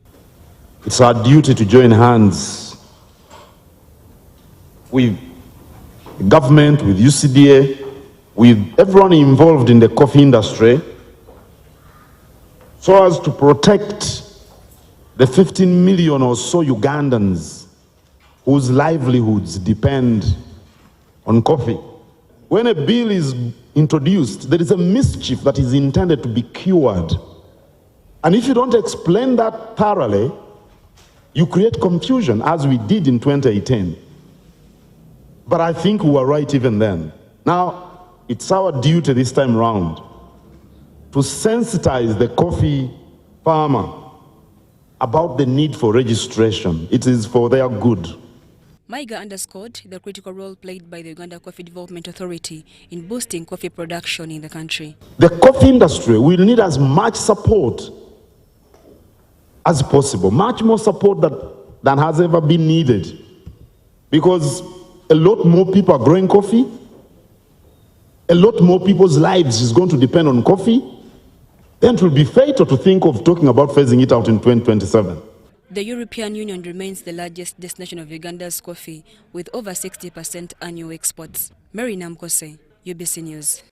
It's our duty to join hands with government, with UCDA, with everyone involved in the coffee industry, so as to protect the 15 million or so Ugandans whose livelihoods depend on coffee. When a bill is introduced, there is a mischief that is intended to be cured. And if you don't explain that thoroughly, you create confusion, as we did in 2018. But I think we were right even then. Now, it's our duty this time round to sensitize the coffee farmer about the need for registration. It is for their good. Maiga underscored the critical role played by the Uganda Coffee Development Authority in boosting coffee production in the country. The coffee industry will need as much support as possible, much more support than has ever been needed, because a lot more people are growing coffee. A lot more people's lives is going to depend on coffee. Then it will be fatal to think of talking about phasing it out in 2027. The European Union remains the largest destination of Uganda's coffee, with over 60% annual exports. Mary Namkose, UBC News.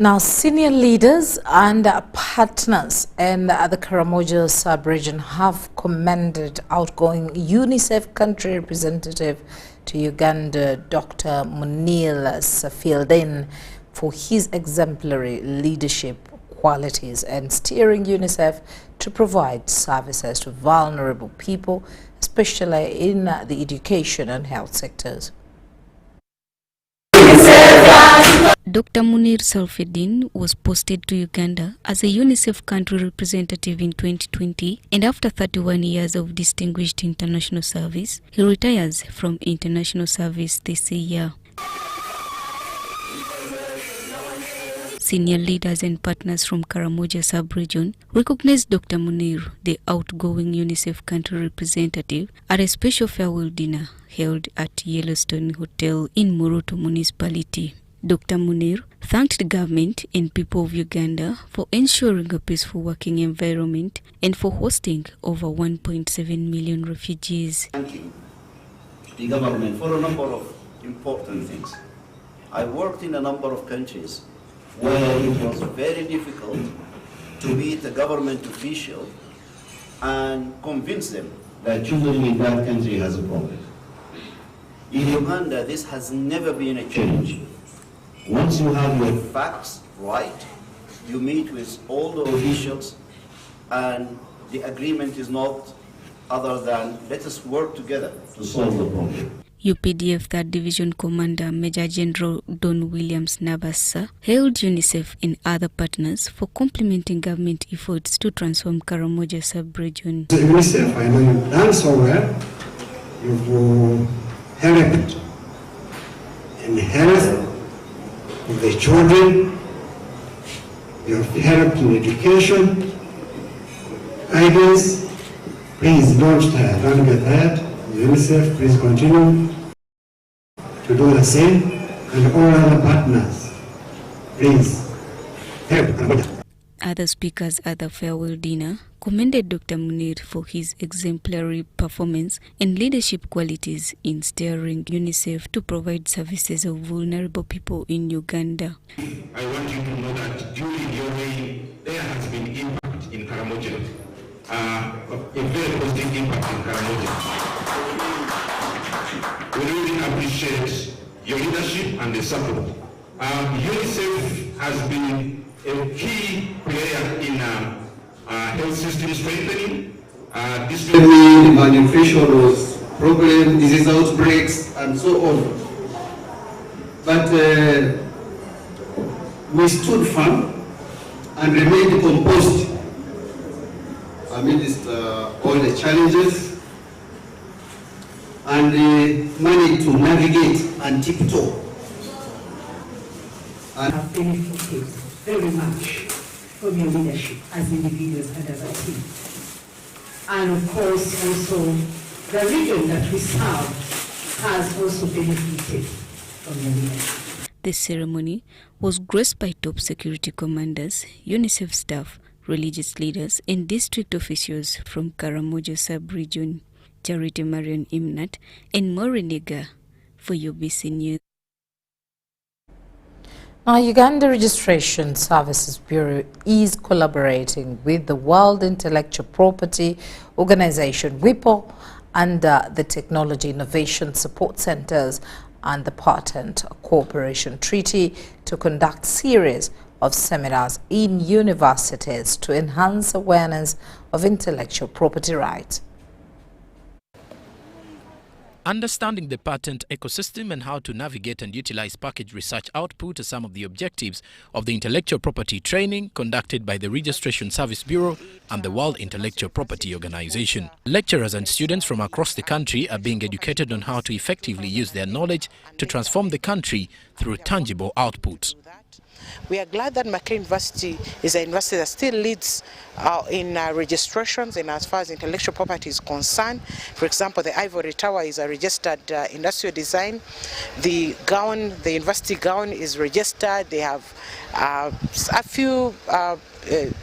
Now, senior leaders and partners in the Karamoja sub-region have commended outgoing UNICEF country representative to Uganda, Dr. Munir Safieldin, for his exemplary leadership qualities and steering UNICEF to provide services to vulnerable people, especially in the education and health sectors. Dr. Munir Safieldin was posted to Uganda as a UNICEF country representative in 2020, and after 31 years of distinguished international service, he retires from international service this year. Senior leaders and partners from Karamoja sub-region recognized Dr. Munir, the outgoing UNICEF country representative, at a special farewell dinner held at Yellowstone Hotel in Moroto Municipality. Dr. Munir thanked the government and people of Uganda for ensuring a peaceful working environment and for hosting over 1.7 million refugees. Thanking the government for a number of important things. I worked in a number of countries where it was very difficult to meet a government official and convince them that children in that country has a problem. In Uganda, this has never been a challenge. Once you have your facts right, you meet with all the officials, and the agreement is not other than let us work together to solve the problem. UPDF 3rd Division Commander Major General Don Williams Nabassa hailed UNICEF and other partners for complementing government efforts to transform Karamoja sub-region. UNICEF, I know you've done so well. You've helped in health of the children. You've helped in education, guidance. Please don't get tired. UNICEF, please continue to do the same, and all other partners, please help. Other speakers at the farewell dinner commended Dr. Munir for his exemplary performance and leadership qualities in steering UNICEF to provide services of vulnerable people in Uganda. I want you to know that during your reign, there has been impact in Karamoja, a very positive impact in Karamoja. We really appreciate your leadership and the support. UNICEF has been a key player in health system strengthening, malnutrition was problem, disease outbreaks, and so on. But we stood firm and remained composed amidst all the challenges, and managed to navigate and tiptoe. And have benefited very much from your leadership as individuals and as a team. And of course, also, the region that we serve has also benefited from your leadership. The ceremony was graced by top security commanders, UNICEF staff, religious leaders, and district officials from Karamoja sub-region. Charity Marion Imnat and Moriniga for UBC News. Now, Uganda Registration Services Bureau is collaborating with the World Intellectual Property Organization, WIPO, under the Technology Innovation Support Centers and the Patent Cooperation Treaty to conduct series of seminars in universities to enhance awareness of intellectual property rights. Understanding the patent ecosystem and how to navigate and utilize package research output are some of the objectives of the intellectual property training conducted by the Registration Service Bureau and the World Intellectual Property Organization. Lecturers and students from across the country are being educated on how to effectively use their knowledge to transform the country through tangible outputs. We are glad that Makerere University is a university that still leads in registrations and as far as intellectual property is concerned. For example, the Ivory Tower is a registered industrial design. The gown, the university gown is registered. They have a few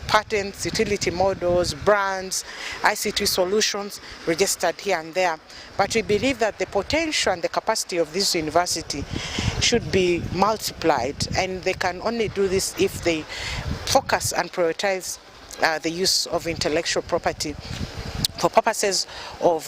patents, utility models, brands, ICT solutions registered here and there. But we believe that the potential and the capacity of this university should be multiplied, and they can only do this if they focus and prioritize the use of intellectual property for purposes of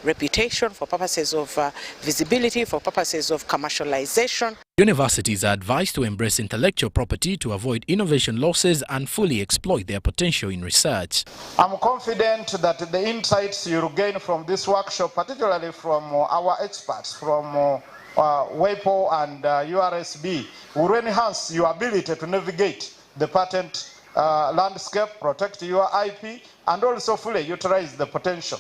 reputation, for purposes of visibility, for purposes of commercialization. Universities are advised to embrace intellectual property to avoid innovation losses and fully exploit their potential in research. I'm confident that the insights you'll gain from this workshop, particularly from our experts, from WIPO and URSB, will enhance your ability to navigate the patent landscape, protect your IP, and also fully utilize the potential,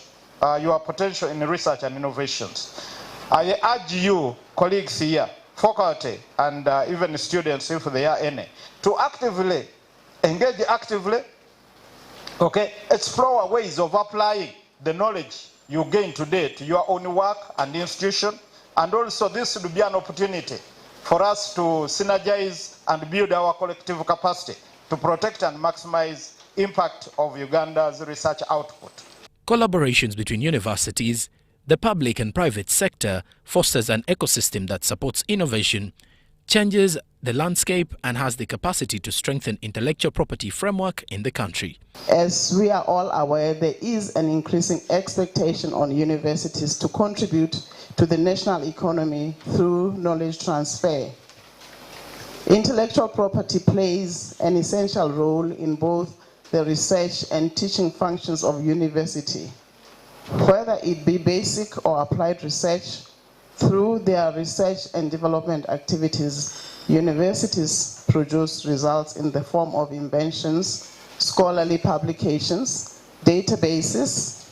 your potential in research and innovations. I urge you, colleagues here, faculty, and even students, if there are any, to actively engage explore ways of applying the knowledge you gain today to your own work and institution, and also this should be an opportunity for us to synergize and build our collective capacity to protect and maximize impact of Uganda's research output. Collaborations between universities, the public and private sector fosters an ecosystem that supports innovation, changes the landscape and has the capacity to strengthen intellectual property framework in the country. As we are all aware, there is an increasing expectation on universities to contribute to the national economy through knowledge transfer. Intellectual property plays an essential role in both the research and teaching functions of university, whether it be basic or applied research. Through their research and development activities, universities produce results in the form of inventions, scholarly publications, databases,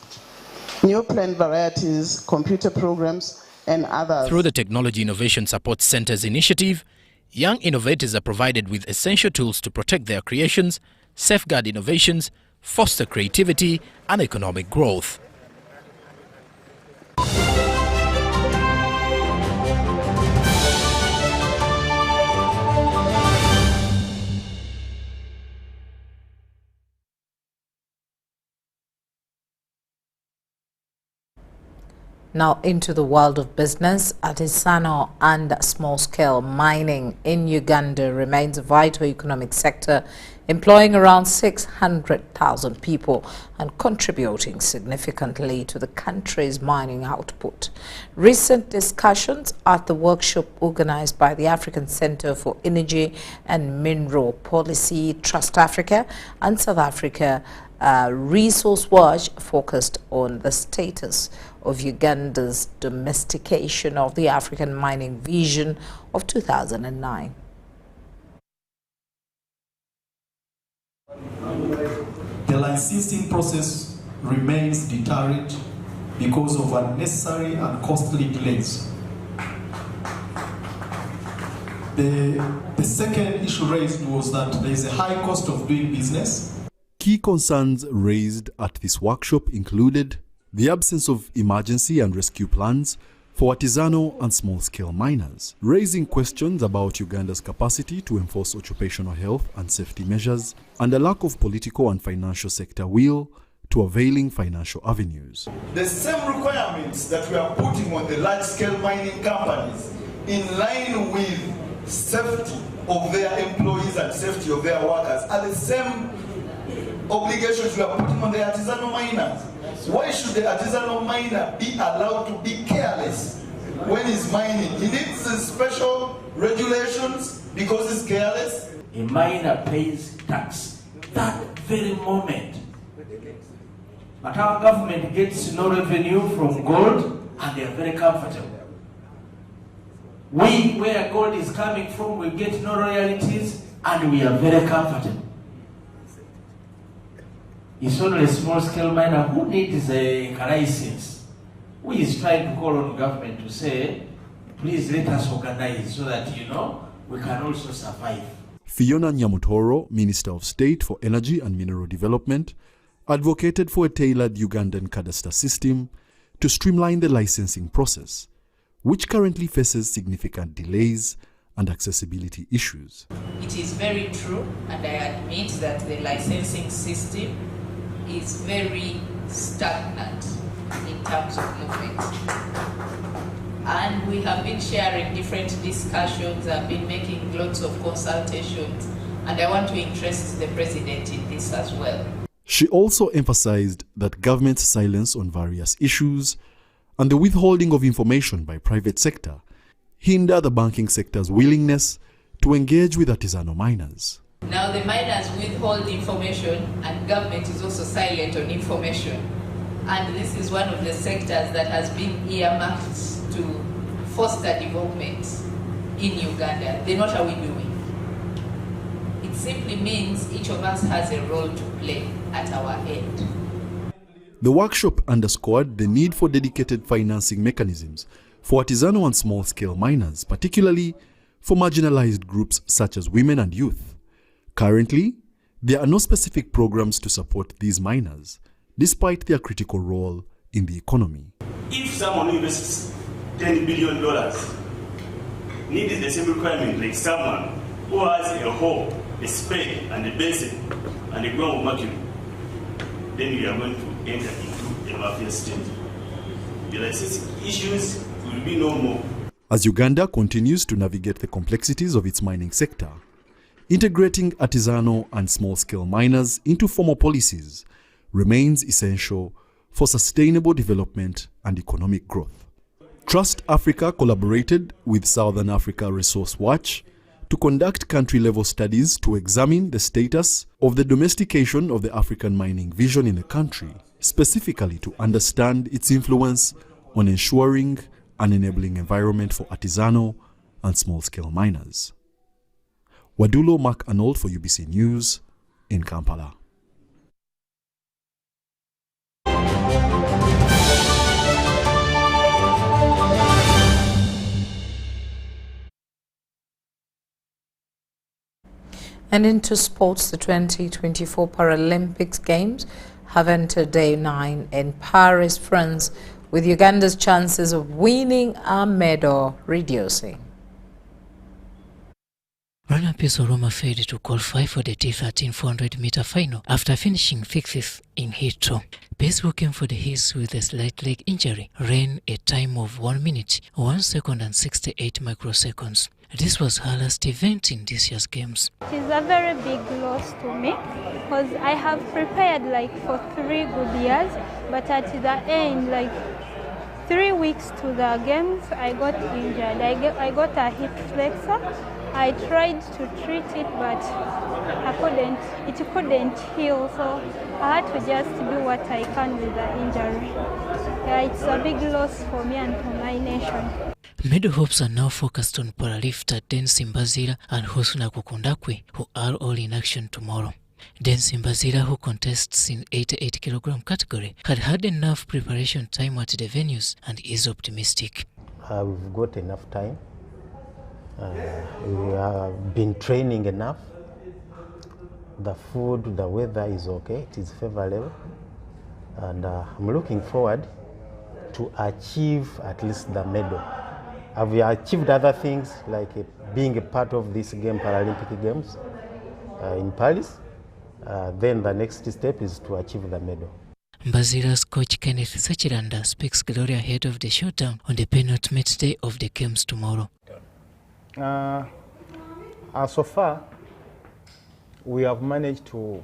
new plant varieties, computer programs, and others. Through the Technology Innovation Support Centers initiative, young innovators are provided with essential tools to protect their creations, safeguard innovations, foster creativity and economic growth. Now into the world of business, artisanal and small-scale mining in Uganda remains a vital economic sector, employing around 600,000 people and contributing significantly to the country's mining output. Recent discussions at the workshop organized by the African Center for Energy and Mineral Policy, Trust Africa, and South Africa Resource Watch focused on the status of Uganda's domestication of the African mining vision of 2009. The licensing process remains deterrent because of unnecessary and costly delays. The second issue raised was that there is a high cost of doing business. Key concerns raised at this workshop included the absence of emergency and rescue plans for artisanal and small-scale miners, raising questions about Uganda's capacity to enforce occupational health and safety measures, and a lack of political and financial sector will to availing financial avenues. The same requirements that we are putting on the large-scale mining companies in line with safety of their employees and safety of their workers are the same obligations we are putting on the artisanal miners. Why should the artisanal miner be allowed to be careless when he's mining? He needs special regulations because he's careless. A miner pays tax that very moment. But our government gets no revenue from gold and they are very comfortable. We, where gold is coming from, we get no royalties and we are very comfortable. It's only a small-scale miner who needs a license, who is trying to call on government to say, please let us organize so that, we can also survive. Fiona Nyamutoro, Minister of State for Energy and Mineral Development, advocated for a tailored Ugandan cadastre system to streamline the licensing process, which currently faces significant delays and accessibility issues. It is very true, and I admit that the licensing system is very stagnant in terms of movement. And we have been sharing different discussions, I've been making lots of consultations, and I want to interest the President in this as well. She also emphasized that government's silence on various issues and the withholding of information by private sector hinder the banking sector's willingness to engage with artisanal miners. Now the miners withhold information and government is also silent on information. And this is one of the sectors that has been earmarked to foster development in Uganda. Then what are we doing? It simply means each of us has a role to play at our end. The workshop underscored the need for dedicated financing mechanisms for artisanal and small-scale miners, particularly for marginalized groups such as women and youth. Currently, there are no specific programs to support these miners, despite their critical role in the economy. If someone invests $10 billion, need the same requirement like someone who has a hope, a spade, and a basin, and a ground of mercury. Then we are going to enter into a mafia state. The licensing issues will be no more. As Uganda continues to navigate the complexities of its mining sector, integrating artisanal and small-scale miners into formal policies remains essential for sustainable development and economic growth. Trust Africa collaborated with Southern Africa Resource Watch to conduct country-level studies to examine the status of the domestication of the African mining vision in the country, specifically to understand its influence on ensuring an enabling environment for artisanal and small-scale miners. Wadulo Mark Arnold for UBC News in Kampala. And into sports, the 2024 Paralympic Games have entered day 9 in Paris, France, with Uganda's chances of winning a medal reducing. Runner-up Roma failed to qualify for the T13 400-meter final after finishing 6th in Heathrow. Pace, who came for the hills with a slight leg injury, ran a time of 1 minute, 1 second and 68 microseconds. This was her last event in this year's games. It is a very big loss to me because I have prepared for 3 good years, but at the end, 3 weeks to the games, I got injured. I got a hip flexor. I tried to treat it, but it couldn't heal, so I had to just do what I can with the injury. Yeah, it's a big loss for me and for my nation. Medal hopes are now focused on powerlifter Den Simbazira and Hosuna Kukundakwe, who are all in action tomorrow. Den Simbazira, who contests in 88 kilogram category, had enough preparation time at the venues and is optimistic. We've got enough time. We have been training enough. The food, the weather is okay, it is favorable. And I'm looking forward to achieve at least the medal. Have we achieved other things like being a part of this game, Paralympic Games in Paris? Then the next step is to achieve the medal. Mbazira's coach Kenneth Sachiranda speaks glory ahead of the showdown on the penultimate day of the games tomorrow. So far, we have managed to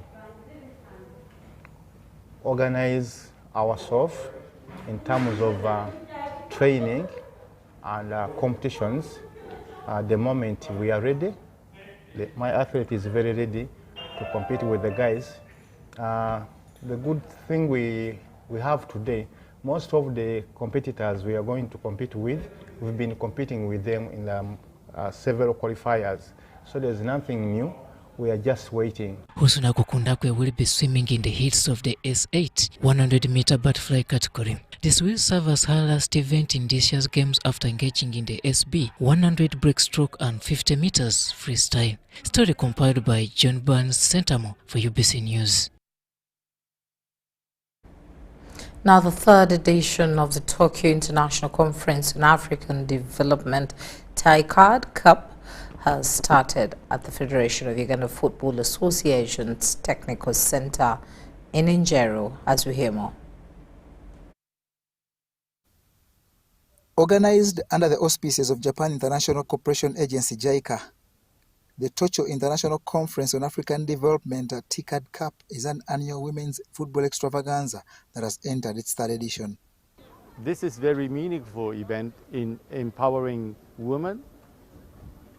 organize ourselves in terms of training and competitions. At the moment, we are ready. My athlete is very ready to compete with the guys. The good thing we have today, most of the competitors we are going to compete with, we've been competing with them in several qualifiers. So there's nothing new. We are just waiting. Hosuna Kukundakwe will be swimming in the heats of the S8 100-meter butterfly category. This will serve as her last event in this year's games after engaging in the SB 100 breaststroke and 50 meters freestyle. Story compiled by John Burns Centamo for UBC News. Now, the 3rd edition of the Tokyo International Conference on African Development TICAD Cup has started at the Federation of Uganda Football Association's Technical Center in Njero, as we hear more. Organized under the auspices of Japan International Cooperation Agency JICA, the Tokyo International Conference on African Development TICAD Cup is an annual women's football extravaganza that has entered its 3rd edition. This is a very meaningful event in empowering women,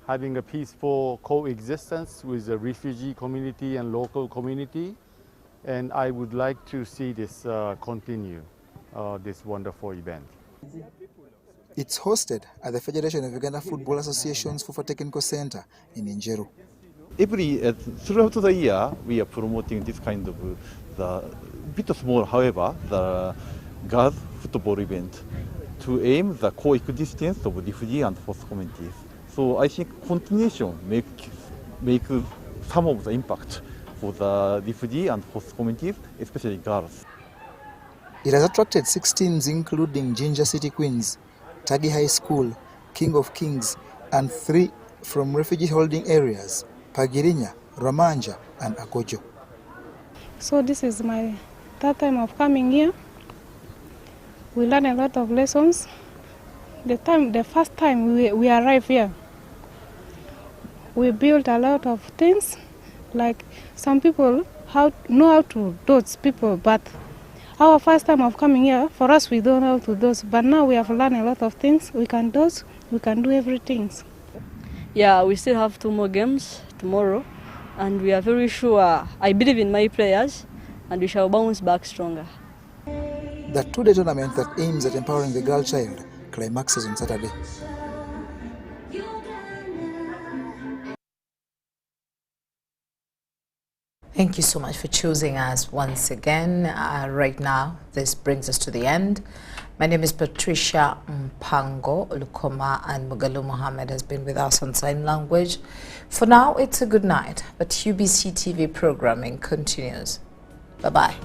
having a peaceful coexistence with the refugee community and local community. And I would like to see this continue, this wonderful event. It's hosted at the Federation of Uganda Football Association's FUFA Technical Center in Njero. Throughout the year, we are promoting this kind of the bit small, however, the girls football event to aim the coexistence of refugee and host communities. So I think continuation make some of the impact for the refugee and host communities, especially girls. It has attracted 6 teams including Ginger City Queens, Tagi High School, King of Kings, and 3 from refugee holding areas, Pagirinya, Ramanja, and Agojo. So this is my third time of coming here. We learn a lot of lessons. The first time we arrived here, we built a lot of things. Like some people know how to dose people, but our first time of coming here, for us we don't know how to dose. But now we have learned a lot of things. We can dose, we can do everything. Yeah, we still have 2 more games tomorrow, and we are very sure, I believe in my players, and we shall bounce back stronger. The 2-day tournament that aims at empowering the girl child climaxes on Saturday. Thank you so much for choosing us once again. Right now, this brings us to the end. My name is Patricia Mpango Lukoma, and Mugalu Mohammed has been with us on sign language. For now, it's a good night, but UBC TV programming continues. Bye-bye.